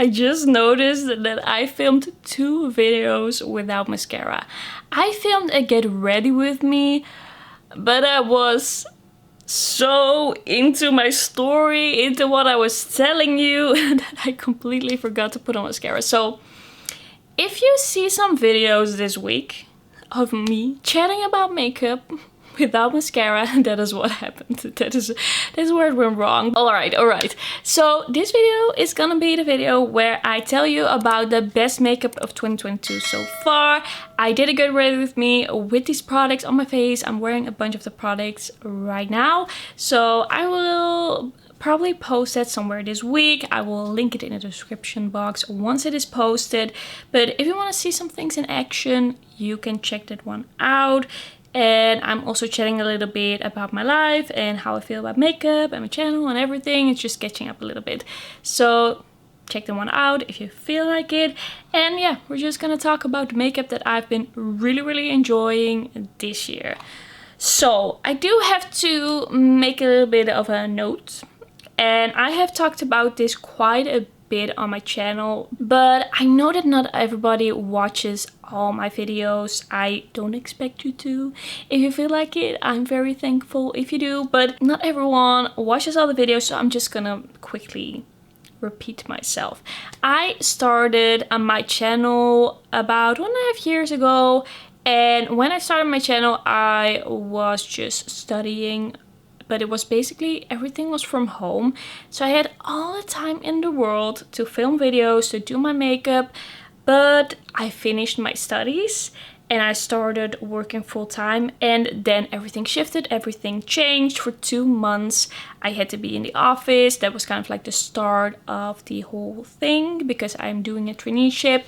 I just noticed that I filmed 2 videos without mascara. I filmed a get ready with me, but I was so into my story, into what I was telling you, that I completely forgot to put on mascara. So if you see some videos this week of me chatting about makeup without mascara, that is what happened. That is where it went wrong. Alright. So this video is gonna be the video where I tell you about the best makeup of 2022 so far. I did a get ready with me with these products on my face. I'm wearing a bunch of the products right now. So I will probably post that somewhere this week. I will link it in the description box once it is posted. But if you want to see some things in action, you can check that one out. And I'm also chatting a little bit about my life and how I feel about makeup and my channel and everything. It's just catching up a little bit. So check that one out if you feel like it. And yeah, we're just gonna talk about the makeup that I've been really enjoying this year. So I do have to make a little bit of a note. And I have talked about this quite a bit on my channel, but I know that not everybody watches all my videos. I don't expect you to. If you feel like it, I'm very thankful if you do, but not everyone watches all the videos, so I'm just gonna quickly repeat myself. I started on my channel about 1.5 years ago, and when I started my channel I was just studying, but it was basically everything was from home. So I had all the time in the world to film videos, to do my makeup, but I finished my studies and I started working full time, and then everything shifted, everything changed. For 2 months I had to be in the office. That was kind of like the start of the whole thing because I'm doing a traineeship.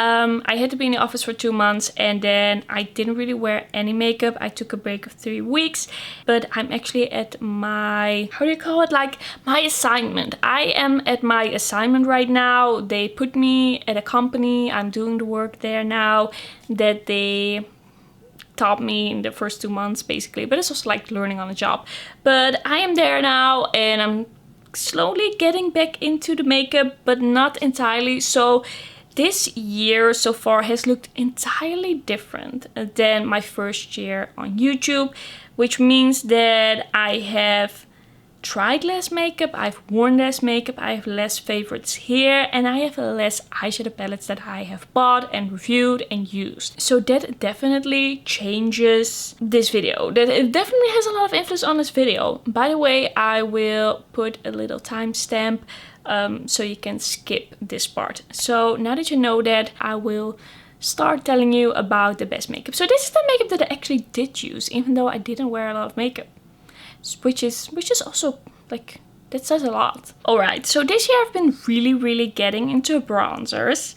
I had to be in the office for 2 months, and then I didn't really wear any makeup. I took a break of 3 weeks, but I'm actually at my, how do you call it, like my assignment. I am at my assignment right now. They put me at a company. I'm doing the work there now that they taught me in the first 2 months basically, but it's also like learning on the job. But I am there now and I'm slowly getting back into the makeup, but not entirely. So this year so far has looked entirely different than my first year on YouTube, which means that I have tried less makeup, I've worn less makeup, I have less favorites here, and I have less eyeshadow palettes that I have bought and reviewed and used. So that definitely changes this video. That it definitely has a lot of influence on this video. By the way, I will put a little timestamp so you can skip this part. So now that you know that, I will start telling you about the best makeup. So this is the makeup that I actually did use, even though I didn't wear a lot of makeup. Which is also, like, that says a lot. Alright, so this year I've been really getting into bronzers.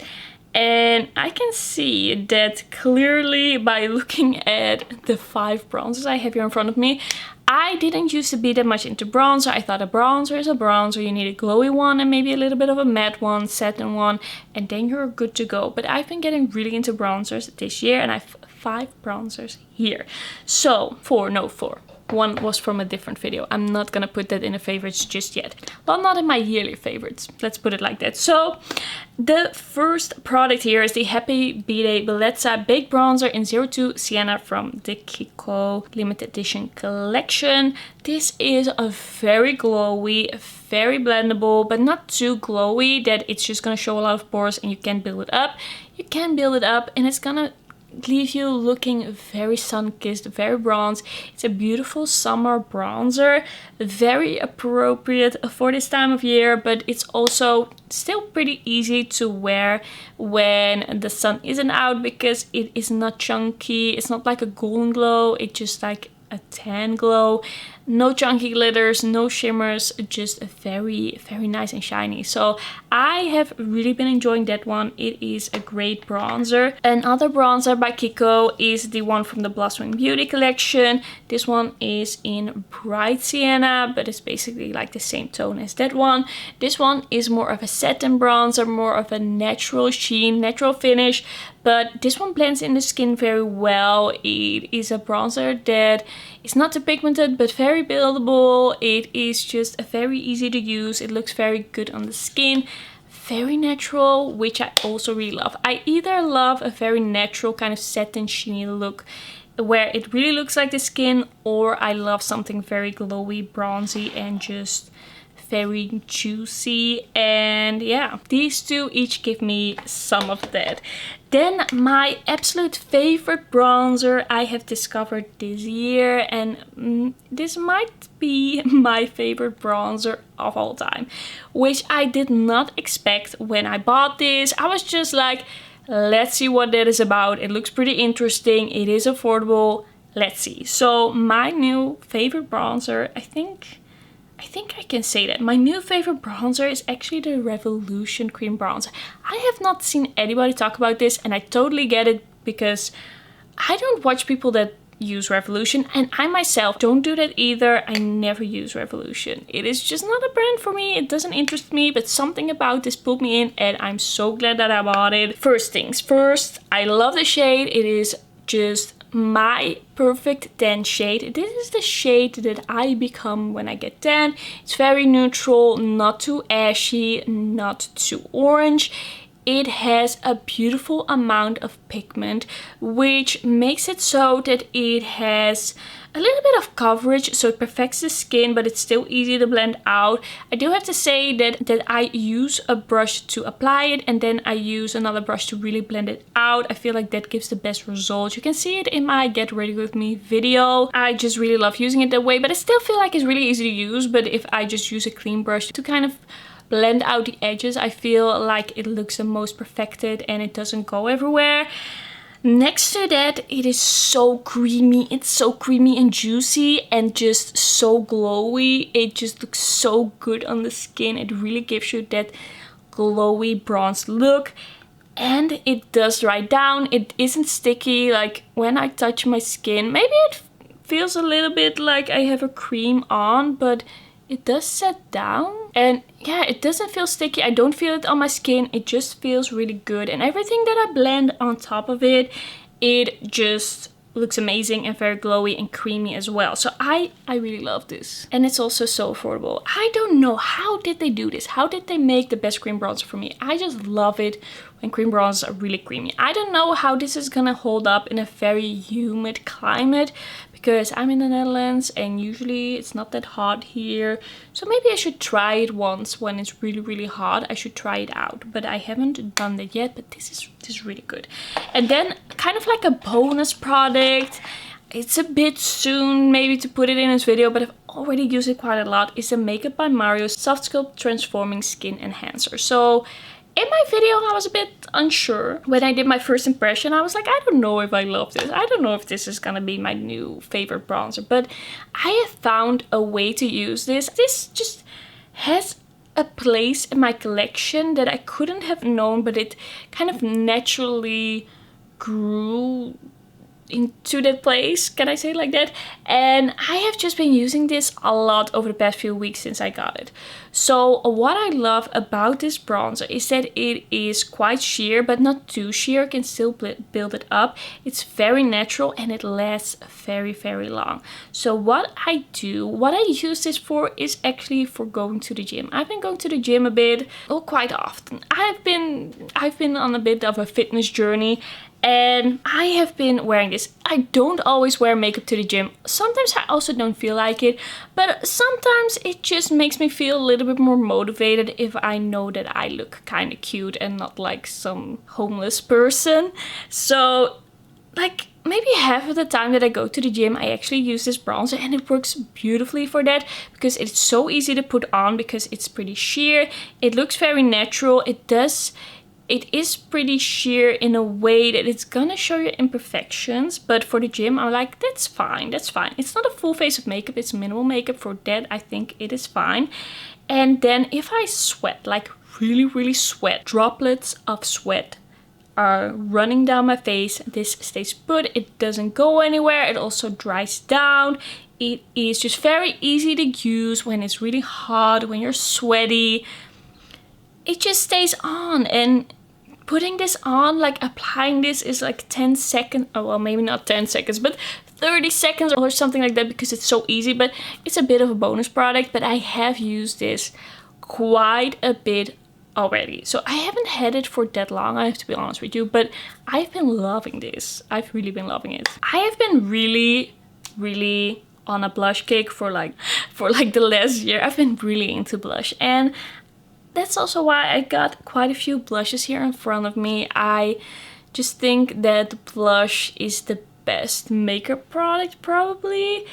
And I can see that clearly by looking at the 5 bronzers I have here in front of me. I didn't used to be that much into bronzer. I thought a bronzer is a bronzer. You need a glowy one and maybe a little bit of a matte one, satin one, and then you're good to go. But I've been getting really into bronzers this year, and I have 5 bronzers here. So, 4. One was from a different video. I'm not gonna put that in the favorites just yet. Well, not in my yearly favorites. Let's put it like that. So the first product here is the Happy B-Day Bellezza Baked Bronzer in 02 Sienna from the Kiko limited edition collection. This is a very glowy, very blendable, but not too glowy that it's just gonna show a lot of pores and you can't build it up. You can build it up and it's gonna leave you looking very sun-kissed, very bronze. It's a beautiful summer bronzer, very appropriate for this time of year, but it's also still pretty easy to wear when the sun isn't out because it is not chunky. It's not like a golden glow, it's just like a tan glow. No chunky glitters, no shimmers, just very nice and shiny. So I have really been enjoying that one. It is a great bronzer. Another bronzer by Kiko is the one from the Lunar Beauty collection. This one is in bright sienna, but it's basically like the same tone as that one. This one is more of a satin bronzer, more of a natural sheen, natural finish, but this one blends in the skin very well. It is a bronzer that is not too pigmented, but very buildable. It is just very easy to use. It looks very good on the skin. very natural, which I also really love. I either love a very natural kind of satin sheeny look where it really looks like the skin, or I love something very glowy, bronzy, and just very juicy. And yeah, these two each give me some of that. Then my absolute favorite bronzer I have discovered this year, and this might be my favorite bronzer of all time, which I did not expect when I bought this. I was just like, let's see what that is about. It looks pretty interesting. It is affordable. Let's see. So my new favorite bronzer, I think I can say that. My new favorite bronzer is actually the Revolution Cream Bronzer. I have not seen anybody talk about this, and I totally get it because I don't watch people that use Revolution, and I myself don't do that either. I never use Revolution. It is just not a brand for me. It doesn't interest me, but something about this pulled me in, and I'm so glad that I bought it. First things first, I love the shade. It is just my perfect tan shade. This is the shade that I become when I get tan. It's very neutral, not too ashy, not too orange. It has a beautiful amount of pigment, which makes it so that it has a little bit of coverage, so it perfects the skin, but it's still easy to blend out. I do have to say that I use a brush to apply it, and then I use another brush to really blend it out. I feel like that gives the best results. You can see it in my Get Ready With Me video. I just really love using it that way, but I still feel like it's really easy to use. But if I just use a clean brush to kind of blend out the edges, I feel like it looks the most perfected and it doesn't go everywhere. Next to that, it is so creamy. It's so creamy and juicy and just so glowy. It just looks so good on the skin. It really gives you that glowy bronze look. And it does dry down. It isn't sticky. Like when I touch my skin, maybe it feels a little bit like I have a cream on, but it does set down. And yeah, it doesn't feel sticky. I don't feel it on my skin. It just feels really good. And everything that I blend on top of it, it just looks amazing and very glowy and creamy as well. So I really love this. And it's also so affordable. I don't know, how did they do this? How did they make the best cream bronzer for me? I just love it when cream bronzers are really creamy. I don't know how this is gonna hold up in a very humid climate, because I'm in the Netherlands and usually it's not that hot here. So maybe I should try it once when it's really, really hot. I should try it out, but I haven't done that yet. But this is really good. And then kind of like a bonus product, it's a bit soon maybe to put it in this video, but I've already used it quite a lot, is the Makeup by Mario Soft Sculpt Transforming Skin Enhancer. So in my video, I was a bit unsure. When I did my first impression, I was like, I don't know if I love this. I don't know if this is gonna be my new favorite bronzer, but I have found a way to use this. This just has a place in my collection that I couldn't have known, but it kind of naturally grew into that place, can I say it like that? And I have just been using this a lot over the past few weeks since I got it. So what I love about this bronzer is that it is quite sheer, but not too sheer. Can still build it up. It's very natural and it lasts very, very long. So what I use this for is actually for going to the gym. I've been going to the gym a bit, or quite often. I've been on a bit of a fitness journey, and I have been wearing this. I don't always wear makeup to the gym. Sometimes I also don't feel like it, but sometimes it just makes me feel a little bit more motivated if I know that I look kind of cute and not like some homeless person. So like maybe half of the time that I go to the gym, I actually use this bronzer, and it works beautifully for that because it's so easy to put on because it's pretty sheer. It looks very natural. It is pretty sheer in a way that it's gonna show your imperfections, but for the gym, I'm like, that's fine, that's fine. It's not a full face of makeup, it's minimal makeup. For that, I think it is fine. And then if I sweat, like really, really sweat, droplets of sweat are running down my face, this stays put, it doesn't go anywhere, it also dries down. It is just very easy to use when it's really hot, when you're sweaty. It just stays on, and putting this on, like applying this is like 10 seconds, oh well, maybe not 10 seconds, but 30 seconds or something like that, because it's so easy. But it's a bit of a bonus product, but I have used this quite a bit already. So I haven't had it for that long, I have to be honest with you, but I've been loving this. I've really been loving it. I have been really on a blush kick for like the last year. I've been really into blush, and that's also why I got quite a few blushes here in front of me. I just think that blush is the best makeup product probably.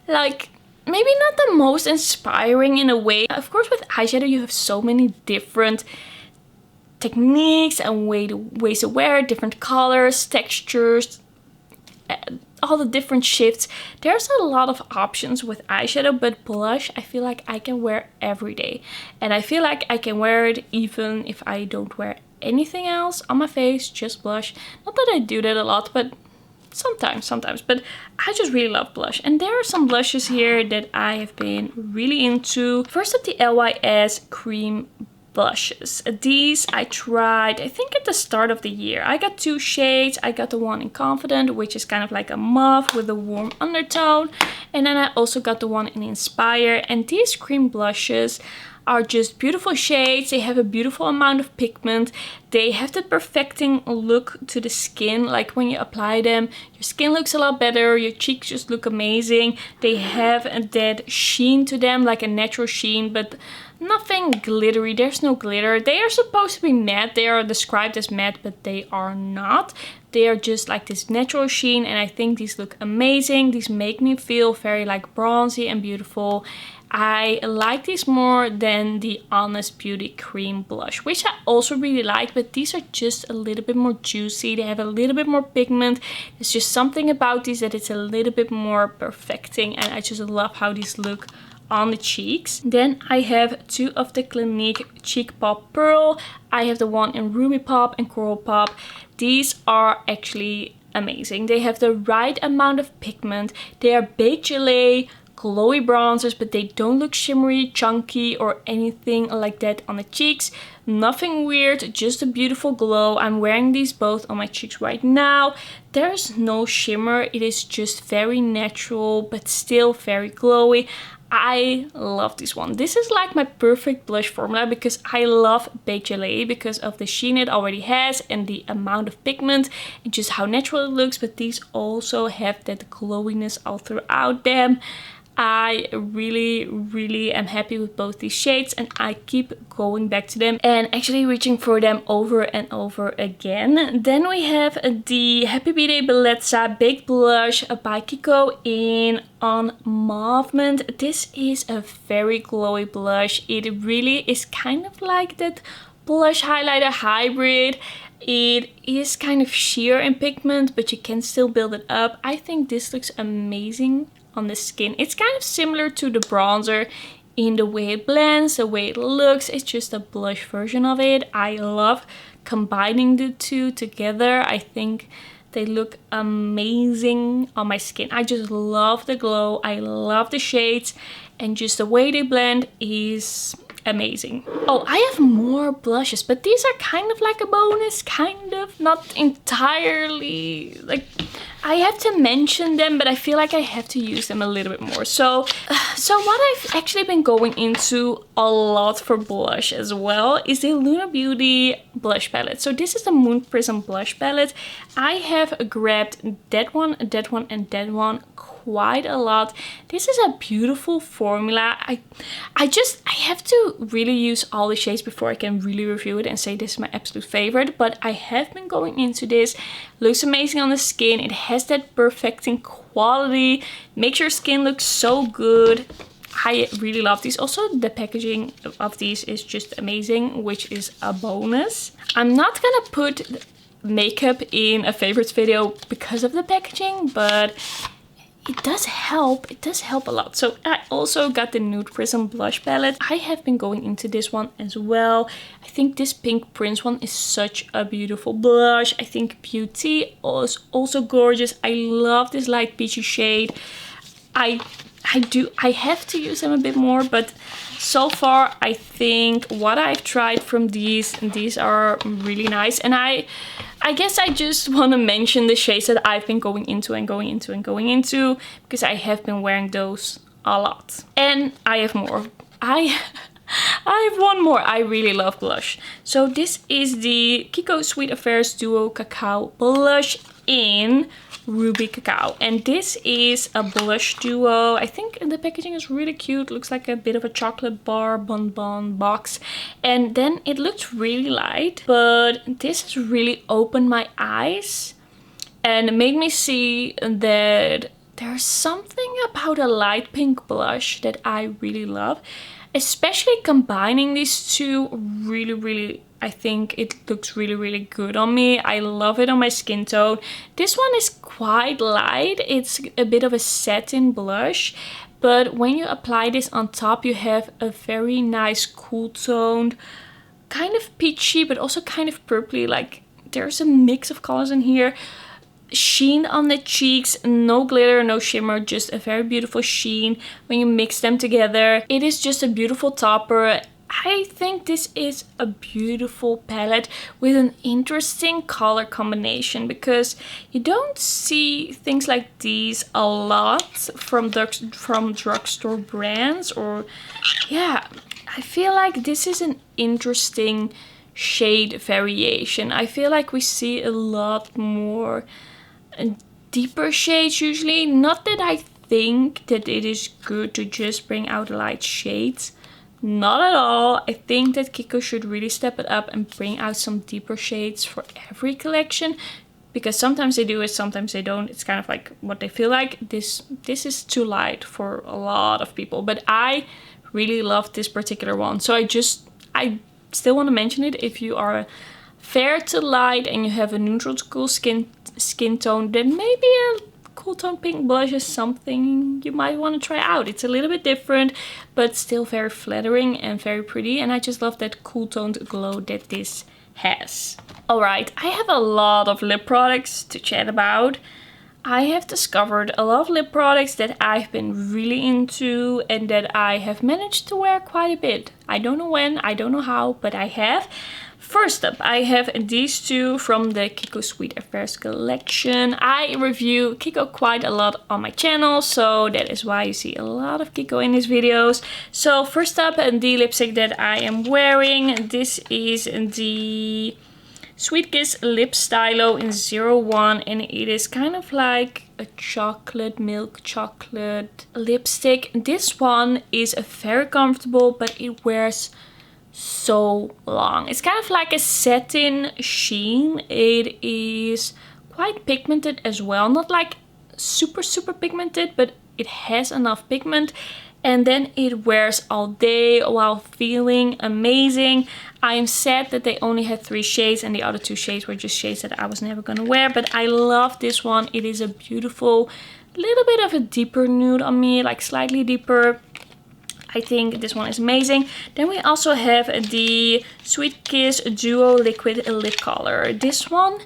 Like, maybe not the most inspiring in a way. Of course, with eyeshadow you have so many different techniques and ways to wear it, different colors, textures, all the different shifts. There's a lot of options with eyeshadow, but blush I feel like I can wear every day. And I feel like I can wear it even if I don't wear anything else on my face, just blush. Not that I do that a lot, but sometimes. But I just really love blush. And there are some blushes here that I have been really into. First up, the LYS cream blushes. These I tried, I think at the start of the year. I got 2 shades. I got the one in Confident, which is kind of like a mauve with a warm undertone. And then I also got the one in Inspire. And these cream blushes are just beautiful shades. They have a beautiful amount of pigment. They have the perfecting look to the skin. Like when you apply them, your skin looks a lot better. Your cheeks just look amazing. They have that sheen to them, like a natural sheen, but nothing glittery. There's no glitter. They are supposed to be matte. They are described as matte, but they are not. They are just like this natural sheen, and I think these look amazing. These make me feel very like bronzy and beautiful. I like these more than the Honest Beauty cream blush, which I also really like, but these are just a little bit more juicy. They have a little bit more pigment. There's just something about these that it's a little bit more perfecting, and I just love how these look on the cheeks. Then I have 2 of the Clinique Cheek Pop Pearl. I have the one in Ruby Pop and Coral Pop. These are actually amazing. They have the right amount of pigment. They are baked gelée, glowy bronzers, but they don't look shimmery, chunky, or anything like that on the cheeks. Nothing weird, just a beautiful glow. I'm wearing these both on my cheeks right now. There's no shimmer. It is just very natural, but still very glowy. I love this one. This is like my perfect blush formula because I love baked gelée because of the sheen it already has and the amount of pigment and just how natural it looks, but these also have that glowiness all throughout them. I really am happy with both these shades, and I keep going back to them and actually reaching for them over and over again. Then we have the Happy Birthday Bellezza Baked Blush by Kiko on Mauve-Ment. This is a very glowy blush. It really is kind of like that blush highlighter hybrid. It is kind of sheer in pigment, but you can still build it up. I think this looks amazing on the skin. It's kind of similar to the bronzer in the way it blends, the way it looks. It's just a blush version of it. I love combining the two together. I think they look amazing on my skin. I just love the glow. I love the shades, and just the way they blend is amazing. Oh, I have more blushes, but these are kind of like a bonus, kind of, not entirely. Like, I have to mention them, but I feel like I have to use them a little bit more. So what I've actually been going into a lot for blush as well is the Lunar Beauty blush palette. So this is the Moon Prism blush palette. I have grabbed that one, and that one quite a lot. This is a beautiful formula. I have to really use all the shades before I can really review it and say this is my absolute favorite, but I have been going into this. Looks amazing on the skin. It has that perfecting quality, makes your skin look so good. I really love these. Also, the packaging of these is just amazing, which is a bonus. I'm not gonna put makeup in a favorites video because of the packaging, but it does help. It does help a lot. So I also got the Nude Prism blush palette. I have been going into this one as well. I think this Pink Prince one is such a beautiful blush. I think Beauty is also gorgeous. I love this light peachy shade. I have to use them a bit more, but so far I think what I've tried from these are really nice. And I guess I just want to mention the shades that I've been going into because I have been wearing those a lot. And I have more. I I have one more. I really love blush. So this is the Kiko Sweet Affairs Duo Cacao Blush in Ruby Cacao. And this is a blush duo. I think the packaging is really cute. Looks like a bit of a chocolate bar bonbon box. And then it looks really light. But this has really opened my eyes and made me see that there's something about a light pink blush that I really love. Especially combining these two, really, I think it looks really good on me. I love it on my skin tone. This one is quite light. It's a bit of a satin blush. But when you apply this on top, you have a very nice cool toned, kind of peachy, but also kind of purpley. Like there's a mix of colors in here. Sheen on the cheeks, no glitter, no shimmer, just a very beautiful sheen when you mix them together. It is just a beautiful topper. I think this is a beautiful palette with an interesting color combination, because you don't see things like these a lot from drugstore brands. Or yeah, I feel like this is an interesting shade variation. I feel like we see a lot more deeper shades usually. Not that I think that it is good to just bring out light shades, not at all. I think that Kiko should really step it up and bring out some deeper shades for every collection, because sometimes they do it, sometimes they don't. It's kind of like what they feel like. This is too light for a lot of people, but I really love this particular one. So I still want to mention it. If you are fair to light and you have a neutral to cool skin tone, then maybe a cool tone pink blush is something you might want to try out. It's a little bit different, but still very flattering and very pretty. And I just love that cool toned glow that this has. Alright, I have a lot of lip products to chat about. I have discovered a lot of lip products that I've been really into and that I have managed to wear quite a bit. I don't know when, I don't know how, but I have. First up, I have these two from the Kiko Sweet Affairs collection. I review Kiko quite a lot on my channel, so that is why you see a lot of Kiko in these videos. So first up, the lipstick that I am wearing, this is the Sweet Kiss Lip Stylo in 01, and it is kind of like a chocolate, milk chocolate lipstick. This one is very comfortable, but it wears so long. It's kind of like a satin sheen. It is quite pigmented as well. Not like super pigmented, but it has enough pigment. And then it wears all day while feeling amazing. I am sad that they only had 3 shades and the other 2 shades were just shades that I was never gonna wear. But I love this one. It is a beautiful, little bit of a deeper nude on me, like slightly deeper. I think this one is amazing. Then we also have the Sweet Kiss Duo Liquid Lip Color. This one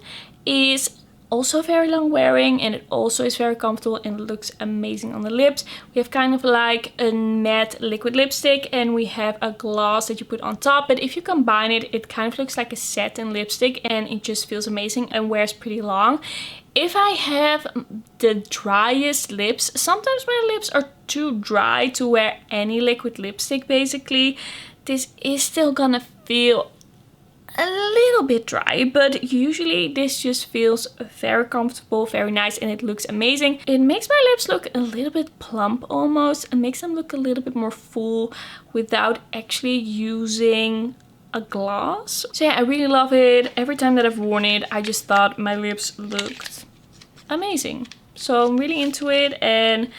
is also very long wearing and it also is very comfortable and looks amazing on the lips. We have kind of like a matte liquid lipstick and we have a gloss that you put on top. But if you combine it, it kind of looks like a satin lipstick and it just feels amazing and wears pretty long. If I have the driest lips, sometimes my lips are too dry to wear any liquid lipstick basically. This is still gonna feel a little bit dry, but usually this just feels very comfortable, very nice, and it looks amazing. It makes my lips look a little bit plump almost, and makes them look a little bit more full without actually using a gloss. So yeah, I really love it. Every time that I've worn it, I just thought my lips looked amazing. So I'm really into it and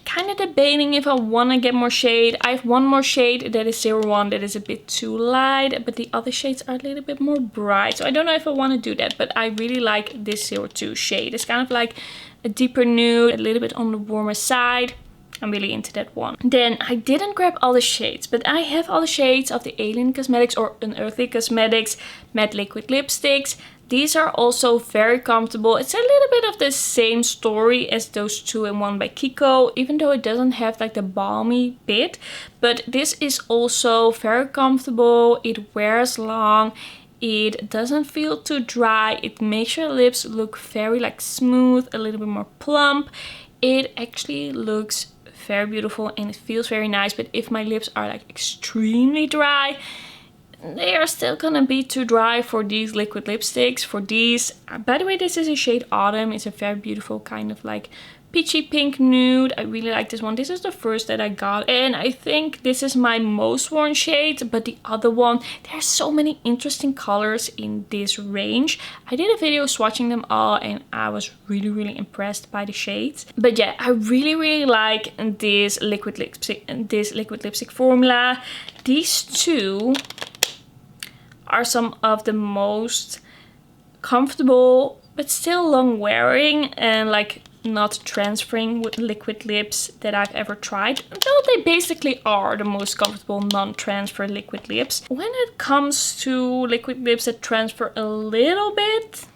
kind of debating if I want to get more shade. I have one more shade that is 01 that is a bit too light, but the other shades are a little bit more bright. So I don't know if I want to do that, but I really like this 02 shade. It's kind of like a deeper nude, a little bit on the warmer side. I'm really into that one. Then I didn't grab all the shades, but I have all the shades of the Alien Cosmetics or Unearthly Cosmetics matte liquid lipsticks. These are also very comfortable. It's a little bit of the same story as those 2 in 1 by Kiko, even though it doesn't have like the balmy bit. But this is also very comfortable. It wears long. It doesn't feel too dry. It makes your lips look very like smooth, a little bit more plump. It actually looks very beautiful and it feels very nice. But if my lips are like extremely dry, they are still gonna be too dry for these liquid lipsticks. For these, by the way, this is a shade Autumn. It's a very beautiful kind of like peachy pink nude. I really like this one. This is the first that I got, and I think this is my most worn shade. But the other one, there's so many interesting colors in this range. I did a video swatching them all and I was really impressed by the shades. But yeah, I really like this liquid lipstick formula. These two are some of the most comfortable but still long wearing and like not transferring with liquid lips that I've ever tried. Though they basically are the most comfortable non-transfer liquid lips. When it comes to liquid lips that transfer a little bit,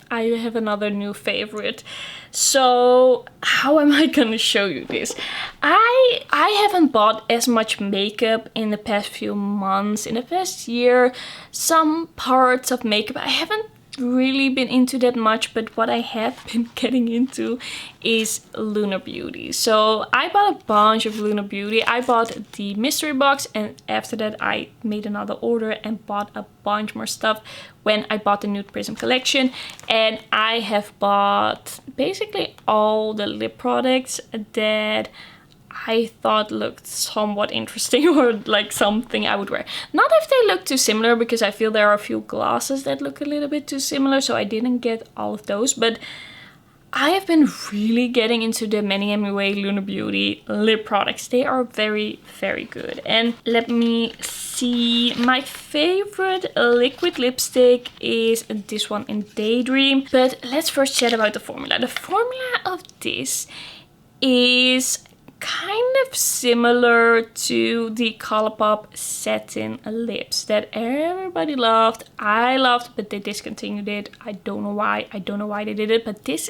I have another new favorite. So how am I gonna show you this? I haven't bought as much makeup in the past few months. In the past year, some parts of makeup I haven't really been into that much, but what I have been getting into is Lunar Beauty. So I bought a bunch of Lunar Beauty. I bought the mystery box, and after that I made another order and bought a bunch more stuff when I bought the Nude Prism collection. And I have bought basically all the lip products that I thought looked somewhat interesting or like something I would wear. Not if they look too similar, because I feel there are a few glosses that look a little bit too similar, so I didn't get all of those. But I have been really getting into the Many MUA Lunar Beauty lip products. They are very good. And let me see, my favorite liquid lipstick is this one in Daydream. But let's first chat about the formula. The formula of this is kind of similar to the Colourpop Satin lips that everybody loved. I loved, but they discontinued it. I don't know why. I don't know why they did it, but this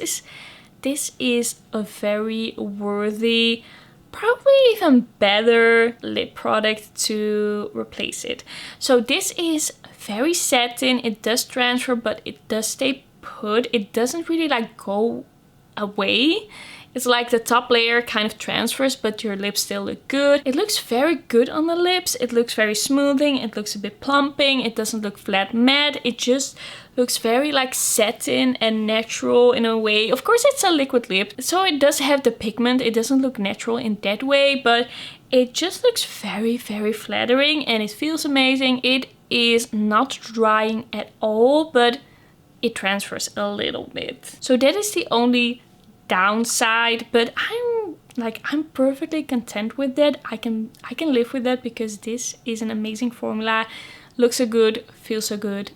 is a very worthy, probably even better lip product to replace it. So this is very satin. It does transfer, but it does stay put. It doesn't really like go away. It's like the top layer kind of transfers, but your lips still look good. It looks very good on the lips. It looks very smoothing. It looks a bit plumping. It doesn't look flat matte. It just looks very like satin and natural in a way. Of course, it's a liquid lip, so it does have the pigment. It doesn't look natural in that way, but it just looks very flattering and it feels amazing. It is not drying at all, but it transfers a little bit. So that is the only downside, but I'm perfectly content with that. I can live with that, because this is an amazing formula. Looks so good, feels so good,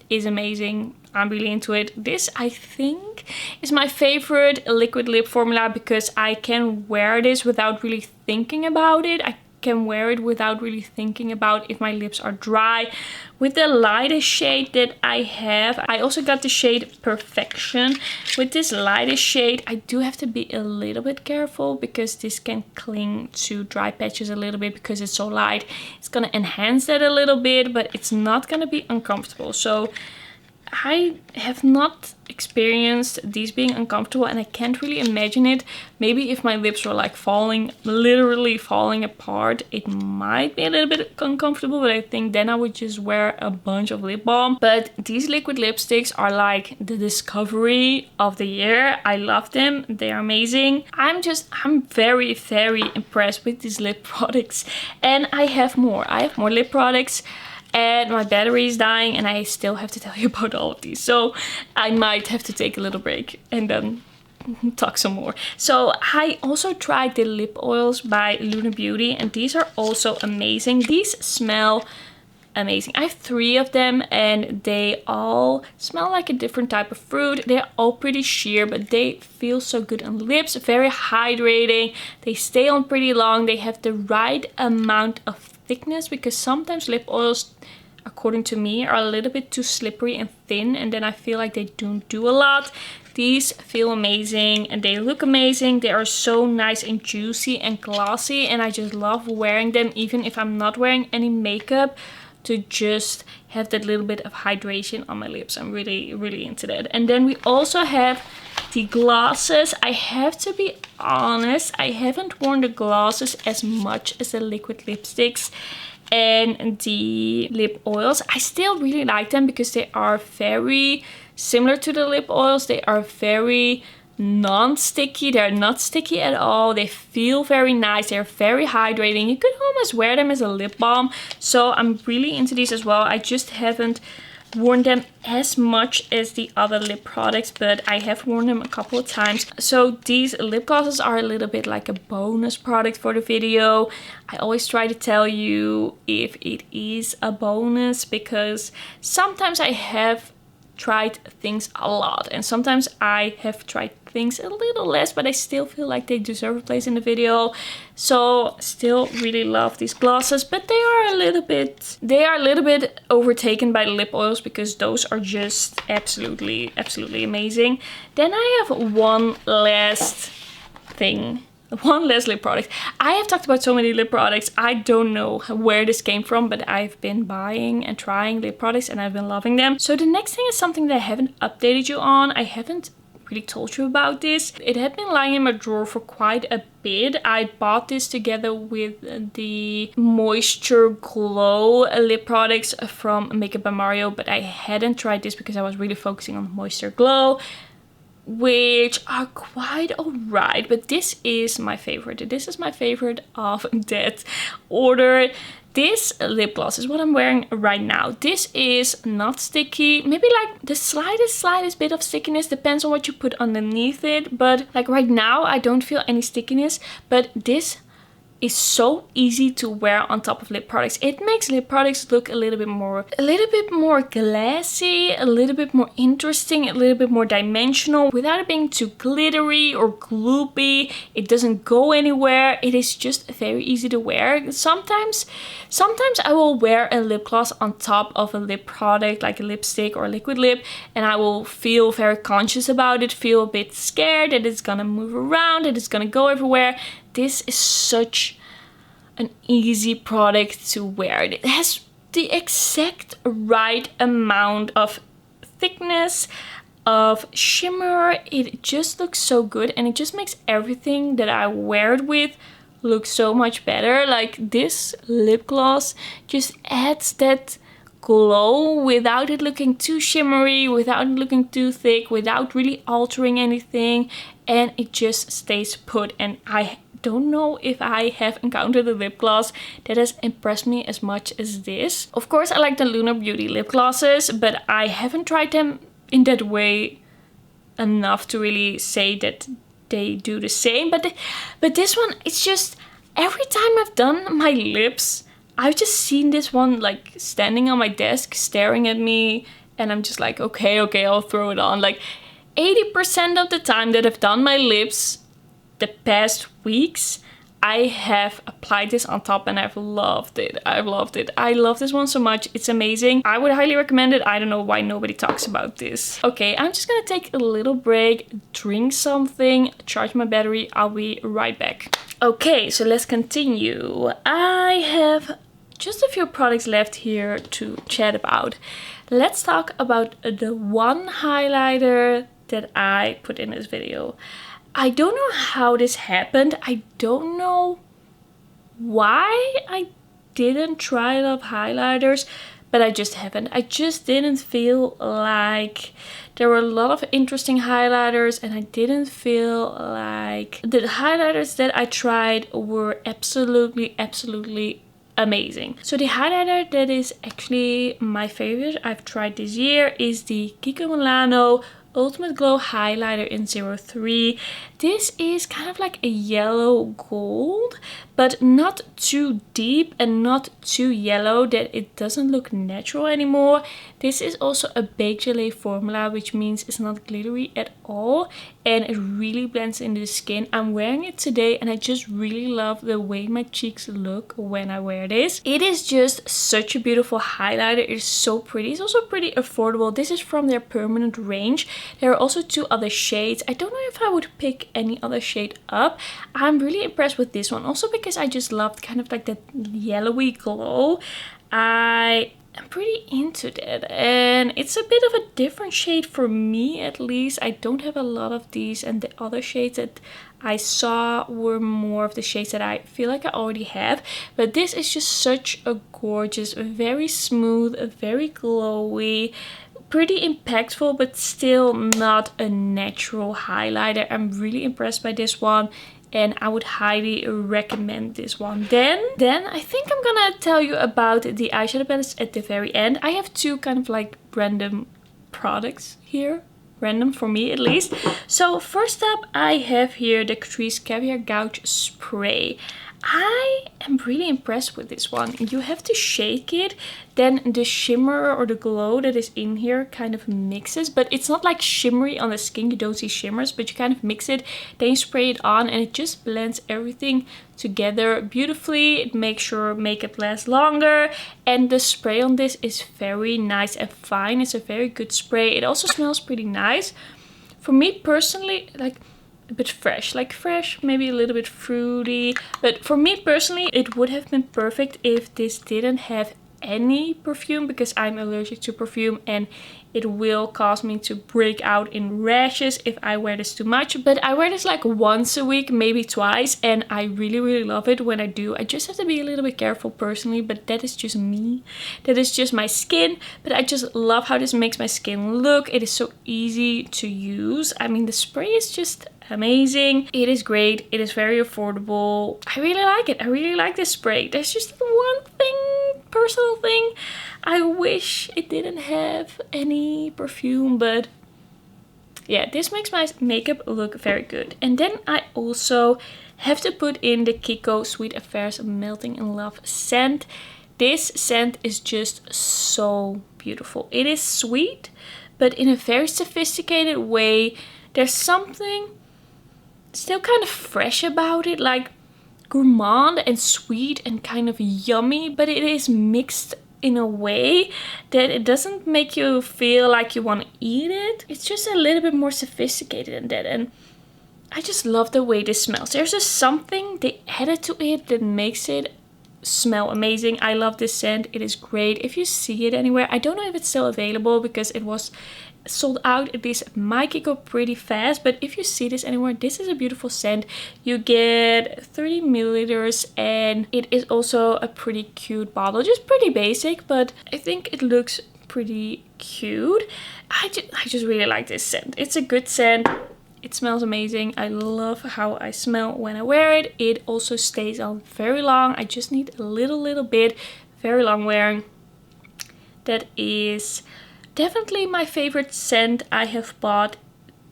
is amazing. I'm really into it. This, I think, is my favorite liquid lip formula, because I can wear this without really thinking about it. I can wear it without really thinking about if my lips are dry. With the lightest shade that I have, I also got the shade Perfection. With this lightest shade, I do have to be a little bit careful, because this can cling to dry patches a little bit because it's so light. It's gonna enhance that a little bit, but it's not gonna be uncomfortable. So I have not experienced these being uncomfortable, and I can't really imagine it. Maybe if my lips were like literally falling apart, it might be a little bit uncomfortable, but I think then I would just wear a bunch of lip balm. But these liquid lipsticks are like the discovery of the year. I love them. They are amazing. I'm very impressed with these lip products, and I have more lip products. And my battery is dying, and I still have to tell you about all of these. So I might have to take a little break and then talk some more. So I also tried the lip oils by Lunar Beauty, and these are also amazing. These smell amazing. I have 3 of them, and they all smell like a different type of fruit. They're all pretty sheer, but they feel so good on lips. Very hydrating. They stay on pretty long. They have the right amount of thickness, because sometimes lip oils, according to me, are a little bit too slippery and thin, and then I feel like they don't do a lot. These feel amazing and they look amazing. They are so nice and juicy and glossy, and I just love wearing them even if I'm not wearing any makeup, to just have that little bit of hydration on my lips. I'm really, really into that. And then we also have the glosses. I have to be honest, I haven't worn the glosses as much as the liquid lipsticks and the lip oils. I still really like them because they are very similar to the lip oils. They are very non-sticky. They're not sticky at all. They feel very nice. They're very hydrating. You could almost wear them as a lip balm. So I'm really into these as well. I just haven't worn them as much as the other lip products, but I have worn them a couple of times. So these lip glosses are a little bit like a bonus product for the video. I always try to tell you if it is a bonus, because sometimes I have tried things a lot and sometimes I have tried things a little less, but I still feel like they deserve a place in the video. So still really love these glosses, but they are a little bit overtaken by the lip oils because those are just absolutely amazing. Then I have one last lip product. I have talked about so many lip products. I don't know where this came from, but I've been buying and trying lip products and I've been loving them. So the next thing is something that I haven't updated you on. I haven't really told you about this. It had been lying in my drawer for quite a bit. I bought this together with the Moisture Glow lip products from Makeup by Mario, but I hadn't tried this because I was really focusing on Moisture Glow, which are quite alright, but this is my favorite. This is my favorite of that order. This lip gloss is what I'm wearing right now. This is not sticky. Maybe like the slightest bit of stickiness, depends on what you put underneath it. But like right now, I don't feel any stickiness, but this is so easy to wear on top of lip products. It makes lip products look a little bit more glassy, a little bit more interesting, a little bit more dimensional without it being too glittery or gloopy. It doesn't go anywhere. It is just very easy to wear. Sometimes I will wear a lip gloss on top of a lip product like a lipstick or a liquid lip, and I will feel very conscious about it, feel a bit scared that it's gonna move around, that it's gonna go everywhere. This is such an easy product to wear. It has the exact right amount of thickness, of shimmer. It just looks so good and it just makes everything that I wear it with look so much better. Like this lip gloss just adds that glow without it looking too shimmery, without it looking too thick, without really altering anything, and it just stays put. And I don't know if I have encountered a lip gloss that has impressed me as much as this. Of course, I like the Lunar Beauty lip glosses, but I haven't tried them in that way enough to really say that they do the same. But this one, it's just every time I've done my lips, I've just seen this one like standing on my desk staring at me, and I'm just like, okay, I'll throw it on. Like 80% of the time that I've done my lips the past weeks, I have applied this on top and I've loved it. I love this one so much. It's amazing. I would highly recommend it. I don't know why nobody talks about this. Okay, I'm just gonna take a little break, drink something, charge my battery. I'll be right back. Okay, so let's continue. I have just a few products left here to chat about. Let's talk about the one highlighter that I put in this video. I don't know how this happened. I don't know why I didn't try a lot of highlighters, but I just haven't. I just didn't feel like there were a lot of interesting highlighters, and I didn't feel like the highlighters that I tried were absolutely amazing. So the highlighter that is actually my favorite I've tried this year is the Kiko Milano Ultimate Glow Highlighter in 03. This is kind of like a yellow gold, but not too deep and not too yellow that it doesn't look natural anymore. This is also a baked gelée formula, which means it's not glittery at all, and it really blends into the skin. I'm wearing it today and I just really love the way my cheeks look when I wear this. It is just such a beautiful highlighter. It is so pretty. It's also pretty affordable. This is from their permanent range. There are also two other shades. I don't know if I would pick any other shade up. I'm really impressed with this one, also because I just loved kind of like that yellowy glow. I I'm pretty into that, and it's a bit of a different shade for me, at least. I don't have a lot of these, and the other shades that I saw were more of the shades that I feel like I already have. But this is just such a gorgeous, very smooth, very glowy, pretty impactful, but still not a natural highlighter. I'm really impressed by this one, and I would highly recommend this one. Then I think I'm gonna tell you about the eyeshadow palettes at the very end. I have two kind of like random products here. Random for me at least. So first up, I have here the Catrice Caviar Gauche Spray. I am really impressed with this one. You have to shake it, then the shimmer or the glow that is in here kind of mixes, but it's not like shimmery on the skin. You don't see shimmers, but you kind of mix it, then you spray it on, and it just blends everything together beautifully. It makes your makeup last longer, and the spray on this is very nice and fine. It's a very good spray. It also smells pretty nice. For me personally, like a bit fresh, maybe a little bit fruity, but for me personally it would have been perfect if this didn't have any perfume, because I'm allergic to perfume and it will cause me to break out in rashes if I wear this too much. But I wear this like once a week, maybe twice, and I really love it when I do. I just have to be a little bit careful personally, but that is just me. That is just my skin. But I just love how this makes my skin look. It is so easy to use. I mean, the spray is just amazing. It is great. It is very affordable. I really like it. I really like this spray. There's just one thing, personal thing. I wish it didn't have any perfume, but yeah, this makes my makeup look very good. And then I also have to put in the Kiko Sweet Affairs Melting in Love scent. This scent is just so beautiful. It is sweet, but in a very sophisticated way. There's something still kind of fresh about it, like gourmand and sweet and kind of yummy, but it is mixed in a way that it doesn't make you feel like you want to eat it. It's just a little bit more sophisticated than that, and I just love the way this smells. There's just something they added to it that makes it smell amazing. I love this scent. It is great. If you see it anywhere, I don't know if it's still available because it was sold out at least at my Kiko pretty fast, but if you see this anywhere, this is a beautiful scent. You get 30 milliliters and it is also a pretty cute bottle, just pretty basic, but I think it looks pretty cute. I just really like this scent. It's a good scent. It smells amazing. I love how I smell when I wear it. It also stays on very long. I just need a little bit. Very long wearing. That is definitely my favorite scent I have bought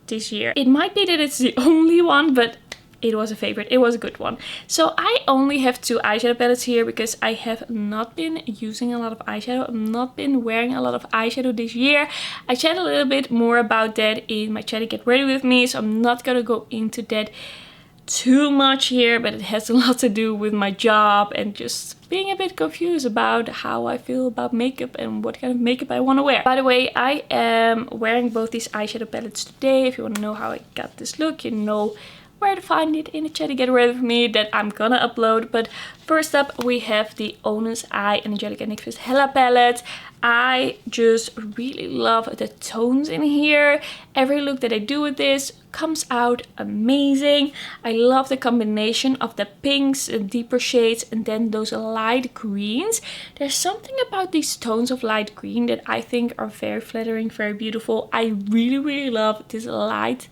this year. It might be that it's the only one, but it was a favorite. It was a good one. So I only have two eyeshadow palettes here because I have not been using a lot of eyeshadow. I've not been wearing a lot of eyeshadow this year. I chat a little bit more about that in my chat Get Ready With Me, so I'm not gonna go into that too much here, but it has a lot to do with my job and just being a bit confused about how I feel about makeup and what kind of makeup I want to wear. By the way, I am wearing both these eyeshadow palettes today. If you want to know how I got this look, you know where to find it in the chat Get Ready With Me that I'm gonna upload. But first up, we have the Oden's Eye and Angelica Nyqvist Hela palette. I just really love the tones in here. Every look that I do with this comes out amazing. I love the combination of the pinks and deeper shades and then those light greens. There's something about these tones of light green that I think are very flattering, very beautiful. I really love this light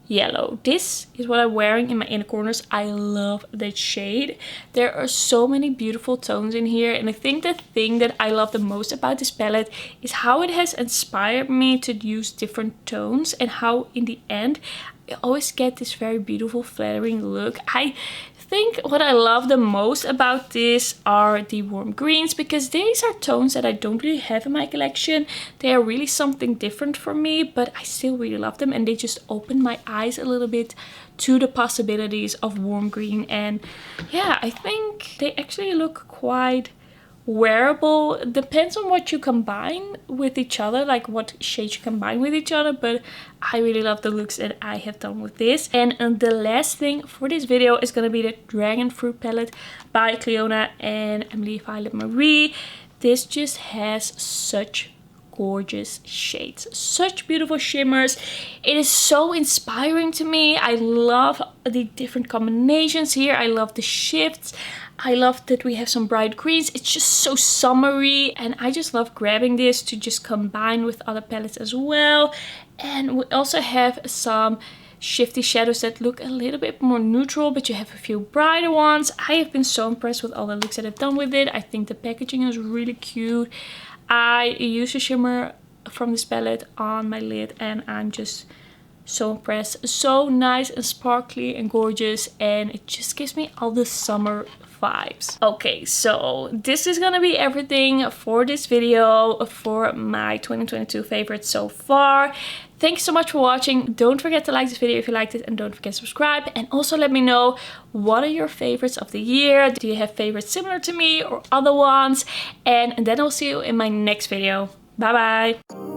yellow. This is what I'm wearing in my inner corners. I love that shade. There are so many beautiful tones in here, and I think the thing that I love the most about this palette is how it has inspired me to use different tones and how in the end I always get this very beautiful flattering look. I think what I love the most about this are the warm greens, because these are tones that I don't really have in my collection. They are really something different for me, but I still really love them, and they just open my eyes a little bit to the possibilities of warm green. And yeah, I think they actually look quite wearable. It depends on what you combine with each other, like what shades you combine with each other, but I really love the looks that I have done with this. And the last thing for this video is gonna be the Dragon Fruit palette by Clionadh and Emily Violet Marie. This just has such gorgeous shades, such beautiful shimmers. It is so inspiring to me. I love the different combinations here. I love the shifts. I love that we have some bright greens. It's just so summery, and I just love grabbing this to just combine with other palettes as well. And we also have some shifty shadows that look a little bit more neutral, but you have a few brighter ones. I have been so impressed with all the looks that I've done with it. I think the packaging is really cute. I use a shimmer from this palette on my lid and I'm just so impressed. So nice and sparkly and gorgeous, and it just gives me all the summer vibes. Okay, so this is gonna be everything for this video for my 2022 favorites so far. Thanks so much for watching. Don't forget to like this video if you liked it, and don't forget to subscribe. And also let me know, what are your favorites of the year? Do you have favorites similar to me or other ones? And then I'll see you in my next video. Bye bye!